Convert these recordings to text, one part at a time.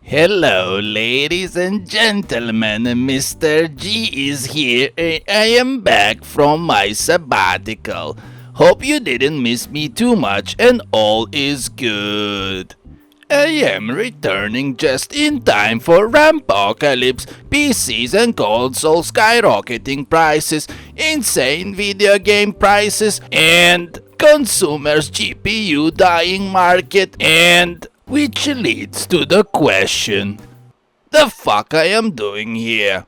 Hello, ladies and gentlemen. Mr. G is here. I am back from my sabbatical. Hope you didn't miss me too much and all is good. I am returning just in time for Rampocalypse, PCs and consoles skyrocketing prices, insane video game prices, and consumers GPU dying market, and which leads to the question, the fuck I am doing here?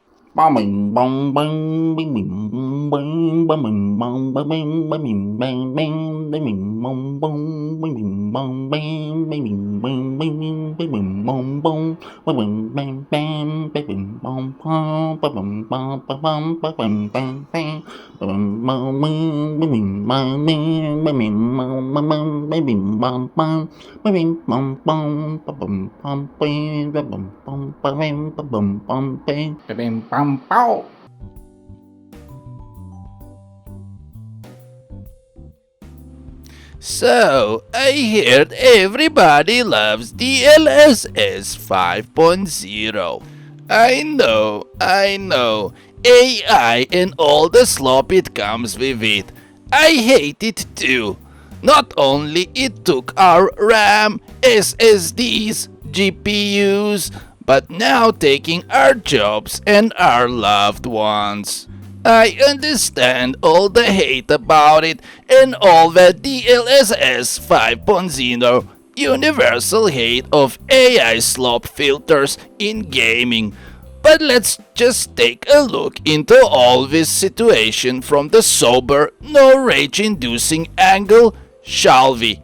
So, I heard everybody loves DLSS 5.0. I know. AI and all the slop it comes with it. I hate it too. Not only it took our RAM, SSDs, GPUs, but now taking our jobs and our loved ones. I understand all the hate about it and all the DLSS 5.0 universal hate of AI slop filters in gaming. But let's just take a look into all this situation from the sober, no rage-inducing angle, shall we?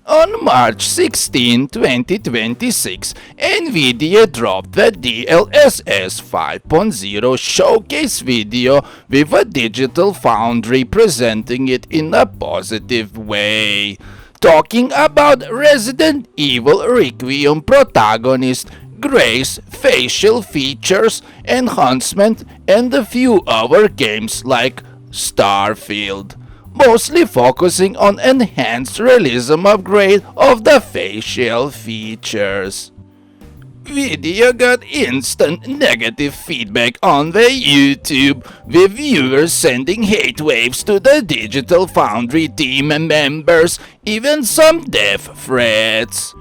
On March 16, 2026, Nvidia dropped the DLSS 5.0 showcase video with a Digital Foundry presenting it in a positive way, talking about Resident Evil Requiem protagonist, Grace, facial features, enhancement, and a few other games like Starfield, mostly focusing on enhanced realism upgrade of the facial features. Video got instant negative feedback on the YouTube, with viewers sending hate waves to the Digital Foundry team members, even some death threats.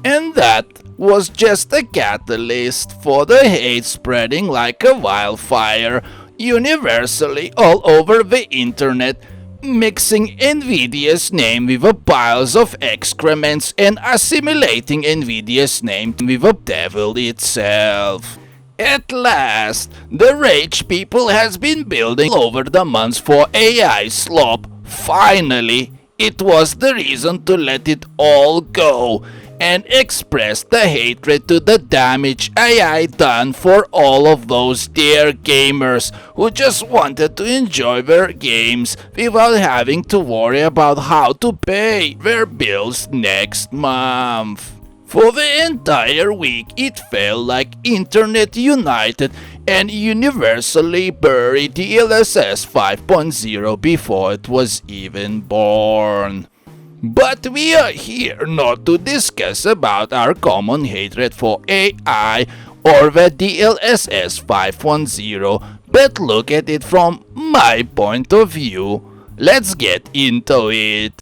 And that was just a catalyst for the hate spreading like a wildfire universally all over the internet, mixing Nvidia's name with a piles of excrements and assimilating Nvidia's name with the devil itself. At last, the rage people has been building over the months for AI slop, finally, it was the reason to let it all go and express the hatred to the damage AI done for all of those dear gamers who just wanted to enjoy their games without having to worry about how to pay their bills next month. For the entire week, it felt like Internet United and universally buried DLSS 5.0 before it was even born. But we are here not to discuss about our common hatred for AI or the DLSS 5.0, but look at it from my point of view. Let's get into it.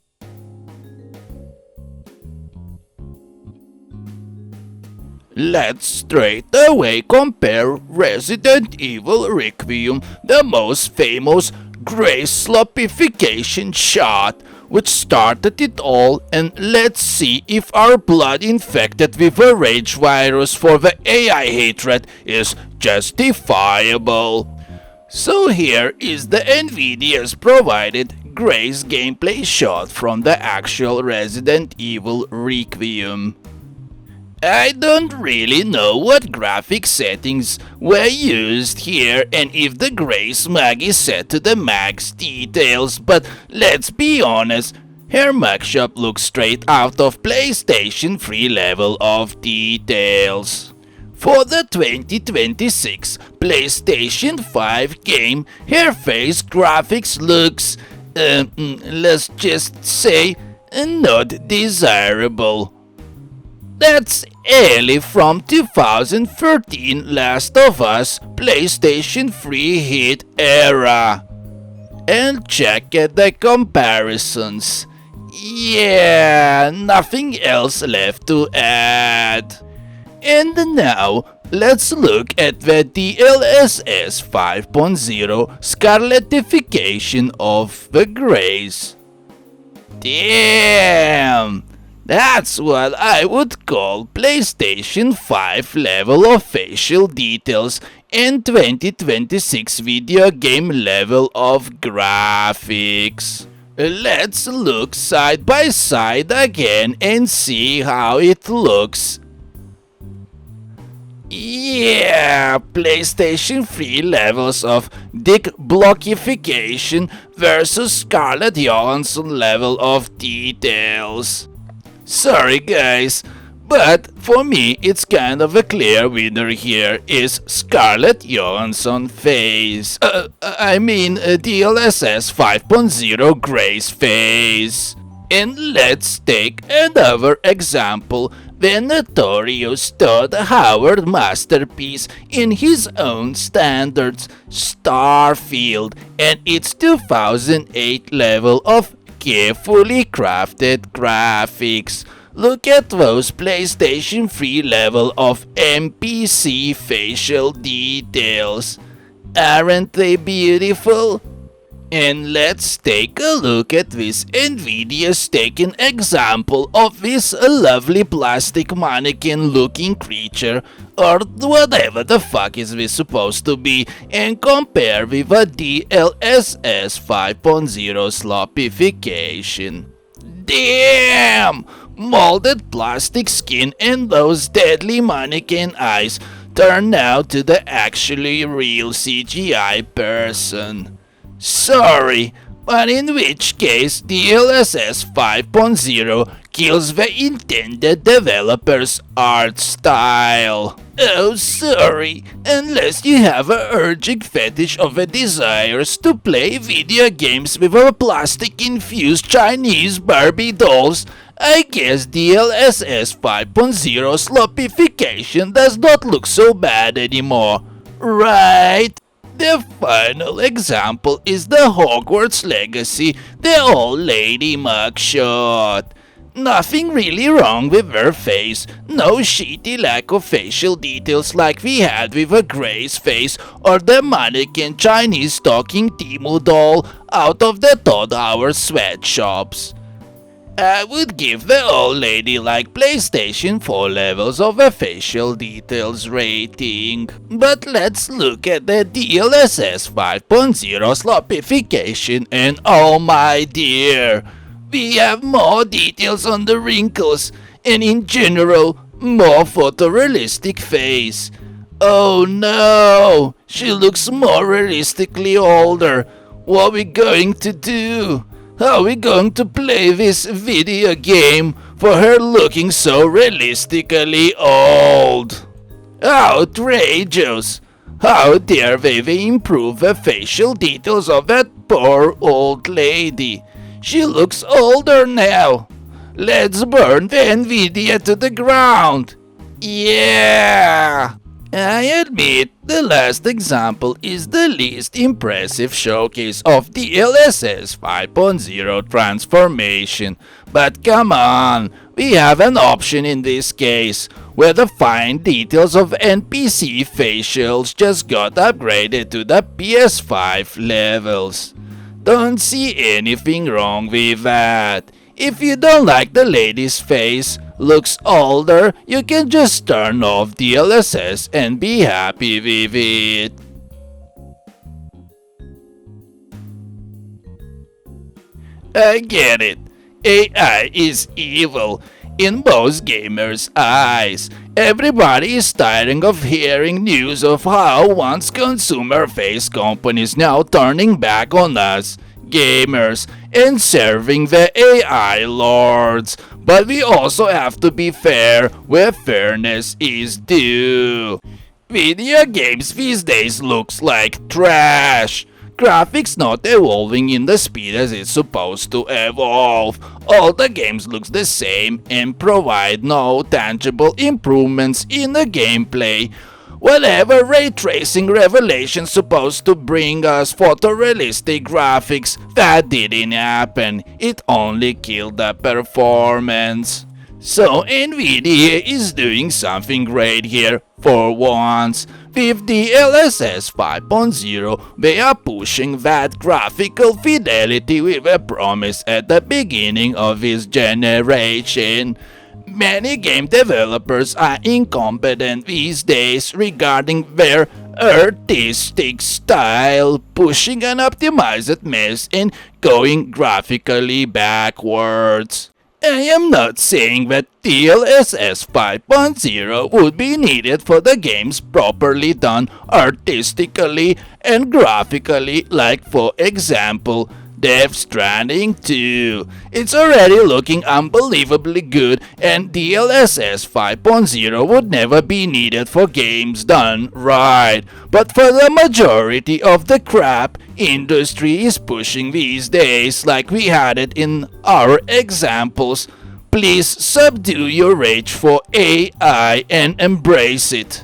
Let's straight away compare Resident Evil Requiem, the most famous Grace slopification shot, which started it all, and let's see if our blood infected with a rage virus for the AI hatred is justifiable. So here is the Nvidia's provided Grace gameplay shot from the actual Resident Evil Requiem. I don't really know what graphic settings were used here and if the Grace mag is set to the max details, but let's be honest, her mugshot looks straight out of PlayStation 3 level of details. For the 2026 PlayStation 5 game, her face graphics looks, let's just say, not desirable. That's Ellie from 2013 Last of Us PlayStation 3 hit era. And check at the comparisons. Yeah, nothing else left to add. And now, let's look at the DLSS 5.0 scarletification of the grays. Damn! That's what I would call PlayStation 5 level of facial details and 2026 video game level of graphics. Let's look side by side again and see how it looks. Yeah, PlayStation 3 levels of dick blockification versus Scarlett Johansson level of details. Sorry guys, but for me it's kind of a clear winner here is Scarlett Johansson face. DLSS 5.0 Gray's face. And let's take another example, the notorious Todd Howard masterpiece in his own standards, Starfield, and its 2008 level of carefully crafted graphics. Look at those PlayStation 3 level of NPC facial details. Aren't they beautiful? And let's take a look at this Nvidia's taken example of this lovely plastic mannequin looking creature, or whatever the fuck is this supposed to be, and compare with a DLSS 5.0 sloppification. Damn! Molded plastic skin and those deadly mannequin eyes turn out to the actually real CGI person. Sorry, but in which case DLSS 5.0 kills the intended developer's art style. Oh, sorry, unless you have a urgent fetish of a desires to play video games with a plastic-infused Chinese Barbie dolls, I guess DLSS 5.0 sloppification does not look so bad anymore, right? The final example is the Hogwarts Legacy, the old lady mugshot. Nothing really wrong with her face, no shitty lack of facial details like we had with a Gray's face or the mannequin Chinese talking Temu doll out of the Todd Howard sweatshops. I would give the old lady like PlayStation 4 levels of a facial details rating. But let's look at the DLSS 5.0 sloppification and oh my dear, we have more details on the wrinkles and in general more photorealistic face. Oh no, she looks more realistically older. What are we going to do? How are we going to play this video game for her looking so realistically old? Outrageous! How dare they improve the facial details of that poor old lady? She looks older now. Let's burn the Nvidia to the ground. Yeah! I admit, the last example is the least impressive showcase of the DLSS 5.0 transformation. But come on, we have an option in this case, where the fine details of NPC facials just got upgraded to the PS5 levels. Don't see anything wrong with that. If you don't like the lady's face, looks older, you can just turn off DLSS and be happy with it. I get it. AI is evil in most gamers' eyes. Everybody is tiring of hearing news of how once consumer-faced companies now turning back on us, gamers, and serving the AI lords. But we also have to be fair where fairness is due. Video games these days looks like trash. Graphics not evolving in the speed as it's supposed to evolve. All the games looks the same and provide no tangible improvements in the gameplay. Whatever ray tracing revelation supposed to bring us photorealistic graphics, that didn't happen. It only killed the performance. So Nvidia is doing something great here for once. With DLSS 5.0, they are pushing that graphical fidelity with a promise at the beginning of this generation. Many game developers are incompetent these days regarding their artistic style, pushing an optimized mess and going graphically backwards. I am not saying that DLSS 5.0 would be needed for the games properly done artistically and graphically, like for example Death Stranding 2. It's already looking unbelievably good, and DLSS 5.0 would never be needed for games done right. But for the majority of the crap industry is pushing these days, like we had it in our examples, please subdue your rage for AI and embrace it.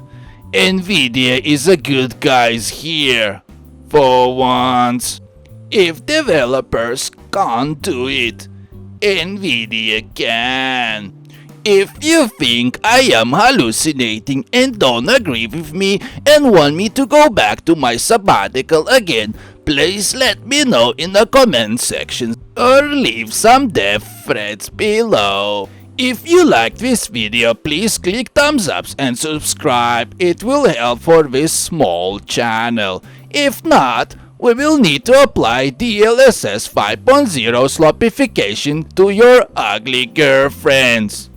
Nvidia is a good guys here, for once. If developers can't do it, Nvidia can. If you think I am hallucinating and don't agree with me and want me to go back to my sabbatical again, please let me know in the comment section or leave some death threats below. If you liked this video, please click thumbs up and subscribe. It will help for this small channel. If not, we will need to apply DLSS 5.0 slopification to your ugly girlfriends.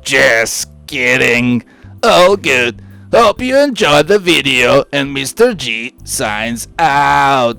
Just kidding. All good. Hope you enjoyed the video, and Mr. G signs out.